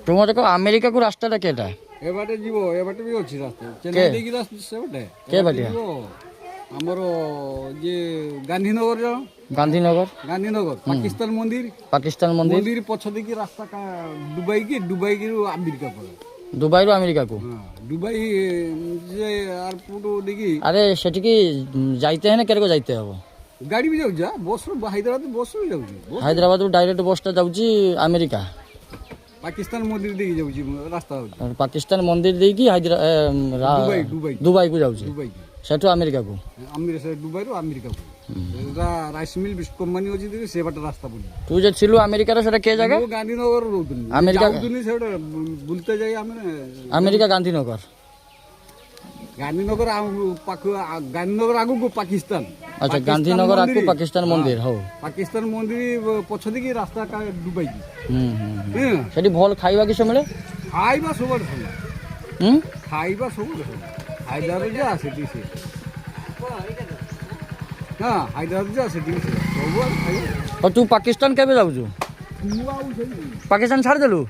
ତୁମ ଦେଖ ଆମେରିକାକୁ ରାସ୍ତାଟା କେଟା ଏବାଟେ ଯିବ ଏବାଟେ ବି ଅଛି ରାସ୍ତା ଚେନ୍ନାଇ ଦେଇକି ରାସ୍ତା ସେବାଟେ କେ ବାଟିଆ ଆମର ଯେ ଗାନ୍ଧୀନଗର ଜଣ ଗାନ୍ଧୀନଗର ପାକିସ୍ତାନ ମନ୍ଦିର ପଛ ଦେଇକି ରାସ୍ତା ଦୁବାଇରୁ ଆମେରିକା ପଳେଇ ଦୁବାଇରୁ ଆମେରିକାକୁ ଦୁବାଇ যে এয়ারপোর্ট দেখি আরে সেটিকি যাইতে হয় না কেরকো যাইতে হবো গাড়ি বি যাଉଛି বস হায়দ্রাবাদ বস বি যাଉଛି হায়দ্রাবাদ ডাইরেক্ট বসটা যাଉଛି ଆମେରିକା ପାକିସ୍ତାନ ମନ୍ଦିର ଦେଇକି ଯାଉଛି ରାସ୍ତା ହଉଛି ପାକିସ୍ତାନ ମନ୍ଦିର ଦେଇକି ଦୁବାଇକୁ ଯାଉଛି ସେଠୁ ଆମେରିକାକୁ ଦୁବାଇରୁ ଆମେରିକାକୁ রাইস মিল কোম্পানি ଅଛି ସେ ବାଟ ରାସ୍ତା ପଡ଼ିଛି ତୁ ଯେ ଥିଲୁ ଆମେରିକାର ସେଟା କେ ଜାଗା ଗାନ୍ଧୀନଗର ରହୁଥିଲି ଆମେରିକା ସେଟା ବୁଲତେ ଯାଇ ଆମେ ଆମେରିକା ଗାନ୍ଧୀନଗର ଗାନ୍ଧୀନଗର ଆଗକୁ ପାକିସ୍ତାନ ଆଚ୍ଛା ଗାନ୍ଧୀନଗର ଆଗକୁ ପାକିସ୍ତାନ ମନ୍ଦିର ହଉ ପାକିସ୍ତାନ ମନ୍ଦିର ପଛ ଦେଇକି ରାସ୍ତା ଦୁବାଇ ସେଠି ଭଲ ଖାଇବା କିସ ମିଳେ ଖାଇବା ସବୁଆଡେ ଖାଇବା ସବୁଆଡେ ହାଇଦ୍ରାବାଦ ଯା ସେଠି ସେ ହଁ ହାଇଦ୍ରାବାଦ ଯା ସେଠି ସବୁଆଡେ ଖାଇବା ତୁ ପାକିସ୍ତାନ କେବେ ଯାଉଛୁ ପାକିସ୍ତାନ ଛାଡ଼ିଦେଲୁ